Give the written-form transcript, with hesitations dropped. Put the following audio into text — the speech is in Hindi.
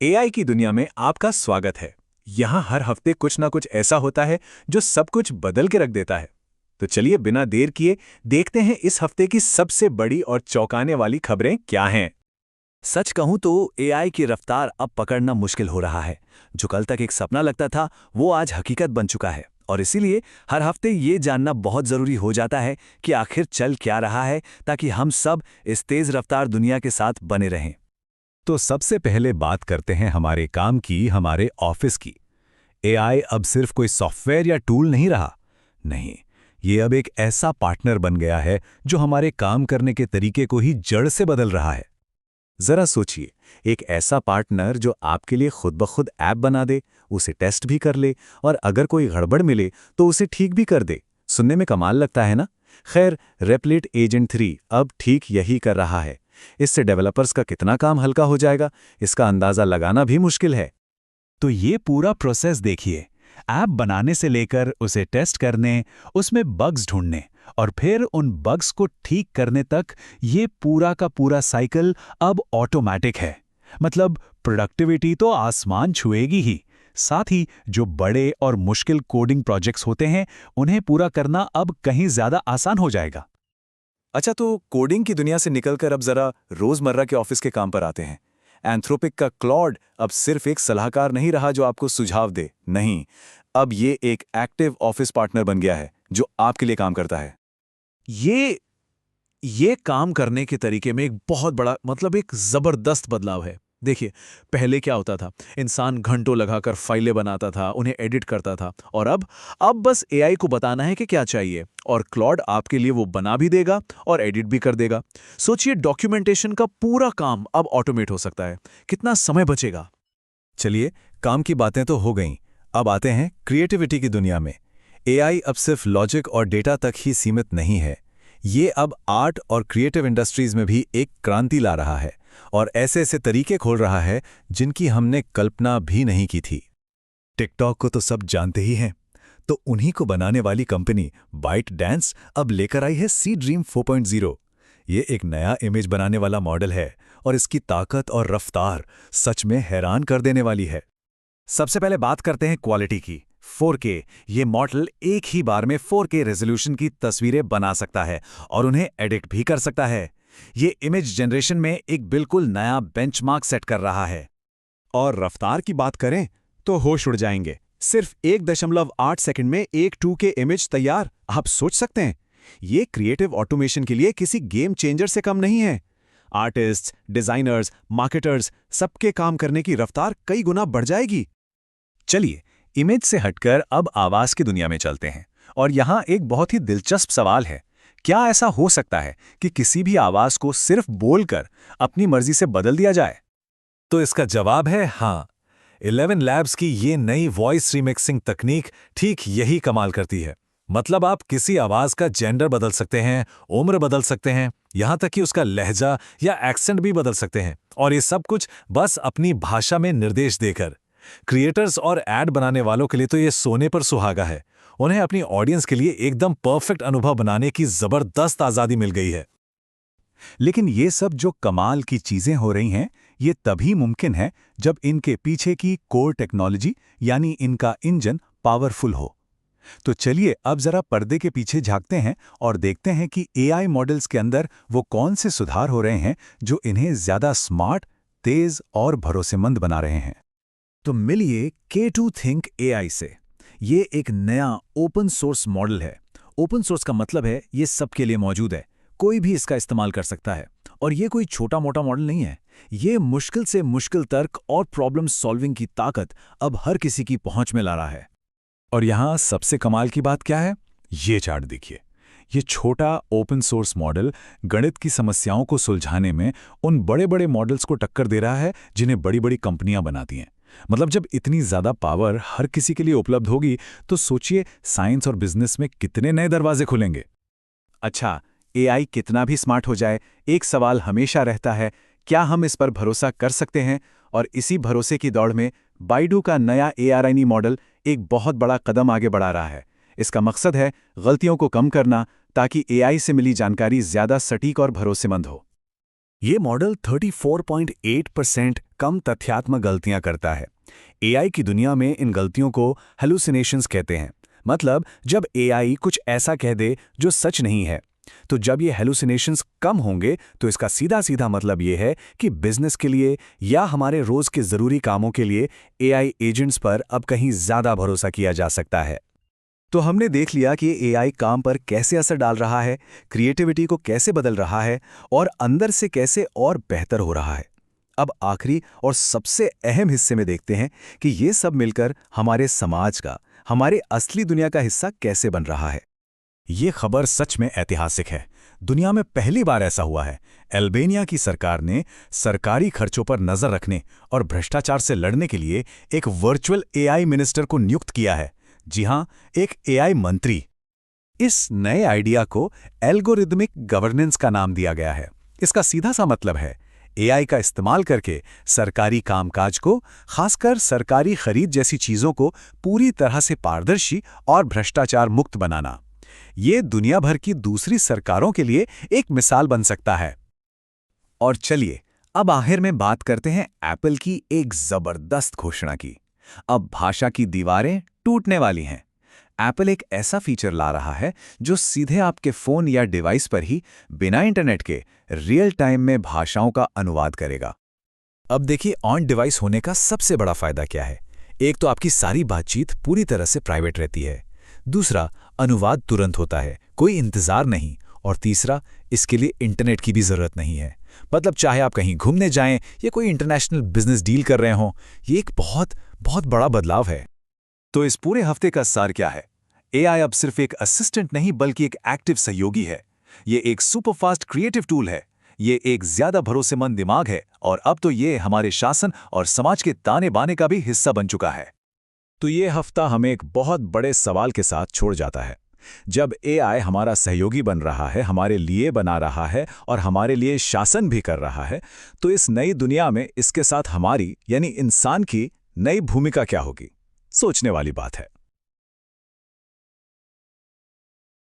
एआई की दुनिया में आपका स्वागत है। यहाँ हर हफ्ते कुछ ना कुछ ऐसा होता है जो सब कुछ बदल के रख देता है। तो चलिए बिना देर किए देखते हैं इस हफ्ते की सबसे बड़ी और चौंकाने वाली खबरें क्या हैं। सच कहूं तो एआई की रफ्तार अब पकड़ना मुश्किल हो रहा है। जो कल तक एक सपना लगता था वो आज हकीकत बन चुका है और इसीलिए हर हफ्ते ये जानना बहुत जरूरी हो जाता है कि आखिर चल क्या रहा है ताकि हम सब इस तेज रफ्तार दुनिया के साथ बने रहें। तो सबसे पहले बात करते हैं हमारे काम की, हमारे ऑफिस की। एआई अब सिर्फ कोई सॉफ्टवेयर या टूल नहीं रहा। नहीं, ये अब एक ऐसा पार्टनर बन गया है जो हमारे काम करने के तरीके को ही जड़ से बदल रहा है। जरा सोचिए, एक ऐसा पार्टनर जो आपके लिए खुद ब खुद ऐप बना दे, उसे टेस्ट भी कर ले और अगर कोई गड़बड़ मिले तो उसे ठीक भी कर दे। सुनने में कमाल लगता है ना? खैर, रेप्लिट एजेंट 3 अब ठीक यही कर रहा है। इससे डेवलपर्स का कितना काम हल्का हो जाएगा, इसका अंदाजा लगाना भी मुश्किल है। तो ये पूरा प्रोसेस देखिए, ऐप बनाने से लेकर उसे टेस्ट करने, उसमें बग्स ढूंढने और फिर उन बग्स को ठीक करने तक, ये पूरा का पूरा साइकिल अब ऑटोमैटिक है। मतलब प्रोडक्टिविटी तो आसमान छुएगी ही, साथ ही जो बड़े और मुश्किल कोडिंग प्रोजेक्ट्स होते हैं उन्हें पूरा करना अब कहीं ज्यादा आसान हो जाएगा। अच्छा, तो कोडिंग की दुनिया से निकलकर अब जरा रोजमर्रा के ऑफिस के काम पर आते हैं। एंथ्रोपिक का क्लॉड अब सिर्फ एक सलाहकार नहीं रहा जो आपको सुझाव दे। नहीं, अब ये एक एक्टिव ऑफिस पार्टनर बन गया है जो आपके लिए काम करता है। ये काम करने के तरीके में एक बहुत बड़ा एक जबरदस्त बदलाव है। देखिए, पहले क्या होता था, इंसान घंटों लगाकर फाइलें बनाता था, उन्हें एडिट करता था और अब बस एआई को बताना है कि क्या चाहिए और क्लॉड आपके लिए वो बना भी देगा और एडिट भी कर देगा। सोचिए, डॉक्यूमेंटेशन का पूरा काम अब ऑटोमेट हो सकता है। कितना समय बचेगा। चलिए, काम की बातें तो हो गईं, अब आते हैं क्रिएटिविटी की दुनिया में। एआई अब सिर्फ लॉजिक और डेटा तक ही सीमित नहीं है। ये अब आर्ट और क्रिएटिव इंडस्ट्रीज में भी एक क्रांति ला रहा है और ऐसे ऐसे तरीके खोल रहा है जिनकी हमने कल्पना भी नहीं की थी। टिकटॉक को तो सब जानते ही हैं, तो उन्हीं को बनाने वाली कंपनी बाइट डांस अब लेकर आई है सी ड्रीम 4.0। ये एक नया इमेज बनाने वाला मॉडल है और इसकी ताकत और रफ्तार सच में हैरान कर देने वाली है। सबसे पहले बात करते हैं क्वालिटी की। 4K, ये मॉडल एक ही बार में 4K रेजोल्यूशन की तस्वीरें बना सकता है और उन्हें एडिट भी कर सकता है। ये इमेज जनरेशन में एक बिल्कुल नया बेंचमार्क सेट कर रहा है। और रफ्तार की बात करें तो होश उड़ जाएंगे। सिर्फ 1.8 सेकंड में एक 2K इमेज तैयार। आप सोच सकते हैं, ये क्रिएटिव ऑटोमेशन के लिए किसी गेम चेंजर से कम नहीं है। आर्टिस्ट्स, डिजाइनर्स, मार्केटर्स, सबके काम करने की रफ्तार कई गुना बढ़ जाएगी। चलिए, इमेज से हटकर अब आवाज की दुनिया में चलते हैं और यहाँ एक बहुत ही दिलचस्प सवाल है। क्या ऐसा हो सकता है कि किसी भी आवाज को सिर्फ बोलकर अपनी मर्जी से बदल दिया जाए? तो इसका जवाब है हाँ। 11 लैब्स की ये नई वॉइस रिमिक्सिंग तकनीक ठीक यही कमाल करती है। मतलब आप किसी आवाज का जेंडर बदल सकते हैं, उम्र बदल सकते हैं, यहां तक कि उसका लहजा या एक्सेंट भी बदल सकते हैं, और ये सब कुछ बस अपनी भाषा में निर्देश देकर। क्रिएटर्स और ऐड बनाने वालों के लिए तो ये सोने पर सुहागा है। उन्हें अपनी ऑडियंस के लिए एकदम परफेक्ट अनुभव बनाने की जबरदस्त आजादी मिल गई है। लेकिन ये सब जो कमाल की चीजें हो रही हैं, ये तभी मुमकिन है जब इनके पीछे की कोर टेक्नोलॉजी यानी इनका इंजन पावरफुल हो। तो चलिए अब जरा पर्दे के पीछे झांकते हैं और देखते हैं कि एआई मॉडल्स के अंदर वो कौन से सुधार हो रहे हैं जो इन्हें ज्यादा स्मार्ट, तेज और भरोसेमंद बना रहे हैं। तो मिलिए K2 थिंक एआई से। ये एक नया ओपन सोर्स मॉडल है। ओपन सोर्स का मतलब है ये सबके लिए मौजूद है, कोई भी इसका इस्तेमाल कर सकता है। और ये कोई छोटा मोटा मॉडल नहीं है। ये मुश्किल से मुश्किल तर्क और प्रॉब्लम सॉल्विंग की ताकत अब हर किसी की पहुंच में ला रहा है। और यहां सबसे कमाल की बात क्या है, ये चार्ट देखिए। ये छोटा ओपन सोर्स मॉडल गणित की समस्याओं को सुलझाने में उन बड़े बड़े मॉडल्स को टक्कर दे रहा है जिन्हें बड़ी बड़ी कंपनियां बनाती हैं। मतलब जब इतनी ज्यादा पावर हर किसी के लिए उपलब्ध होगी तो सोचिए साइंस और बिजनेस में कितने नए दरवाजे खुलेंगे। अच्छा, एआई कितना भी स्मार्ट हो जाए, एक सवाल हमेशा रहता है, क्या हम इस पर भरोसा कर सकते हैं? और इसी भरोसे की दौड़ में बाइडू का नया एआरआई मॉडल एक बहुत बड़ा कदम आगे बढ़ा रहा है। इसका मकसद है गलतियों को कम करना ताकि एआई से मिली जानकारी ज्यादा सटीक और भरोसेमंद हो। ये मॉडल 34.8% कम तथ्यात्मक गलतियां करता है। एआई की दुनिया में इन गलतियों को हेलुसिनेशंस कहते हैं। मतलब जब एआई कुछ ऐसा कह दे जो सच नहीं है। तो जब ये हेलुसिनेशंस कम होंगे तो इसका सीधा सीधा मतलब ये है कि बिजनेस के लिए या हमारे रोज के जरूरी कामों के लिए एआई एजेंट्स पर अब कहीं ज्यादा भरोसा किया जा सकता है। तो हमने देख लिया कि एआई काम पर कैसे असर डाल रहा है, क्रिएटिविटी को कैसे बदल रहा है और अंदर से कैसे और बेहतर हो रहा है। अब आखिरी और सबसे अहम हिस्से में देखते हैं कि ये सब मिलकर हमारे समाज का, हमारे असली दुनिया का हिस्सा कैसे बन रहा है। ये खबर सच में ऐतिहासिक है। दुनिया में पहली बार ऐसा हुआ है। अल्बानिया की सरकार ने सरकारी खर्चों पर नजर रखने और भ्रष्टाचार से लड़ने के लिए एक वर्चुअल एआई मिनिस्टर को नियुक्त किया है। जी हां, एक एआई मंत्री। इस नए आइडिया को एल्गोरिदमिक गवर्नेंस का नाम दिया गया है। इसका सीधा सा मतलब है एआई का इस्तेमाल करके सरकारी कामकाज को, खासकर सरकारी खरीद जैसी चीजों को पूरी तरह से पारदर्शी और भ्रष्टाचार मुक्त बनाना। ये दुनिया भर की दूसरी सरकारों के लिए एक मिसाल बन सकता है। और चलिए अब आखिर में बात करते हैं एप्पल की एक जबरदस्त घोषणा की। अब भाषा की दीवारें टूटने वाली हैं। एप्पल एक ऐसा फीचर ला रहा है जो सीधे आपके फोन या डिवाइस पर ही बिना इंटरनेट के रियल टाइम में भाषाओं का अनुवाद करेगा। अब देखिए ऑन डिवाइस होने का सबसे बड़ा फायदा क्या है। एक तो आपकी सारी बातचीत पूरी तरह से प्राइवेट रहती है। दूसरा, अनुवाद तुरंत होता है, कोई इंतजार नहीं। और तीसरा, इसके लिए इंटरनेट की भी जरूरत नहीं है। मतलब चाहे आप कहीं घूमने जाएं या कोई इंटरनेशनल बिजनेस डील कर रहे हों, ये एक बहुत बहुत बड़ा बदलाव है। तो इस पूरे हफ्ते का सार क्या है? एआई अब सिर्फ एक असिस्टेंट नहीं बल्कि एक एक्टिव सहयोगी है। ये एक सुपरफास्ट क्रिएटिव टूल है। ये एक ज्यादा भरोसेमंद दिमाग है और अब तो ये हमारे शासन और समाज के ताने बाने का भी हिस्सा बन चुका है। तो ये हफ्ता हमें एक बहुत बड़े सवाल के साथ छोड़ जाता है। जब एआई हमारा सहयोगी बन रहा है, हमारे लिए बना रहा है और हमारे लिए शासन भी कर रहा है, तो इस नई दुनिया में इसके साथ हमारी यानी इंसान की नई भूमिका क्या होगी? सोचने वाली बात है।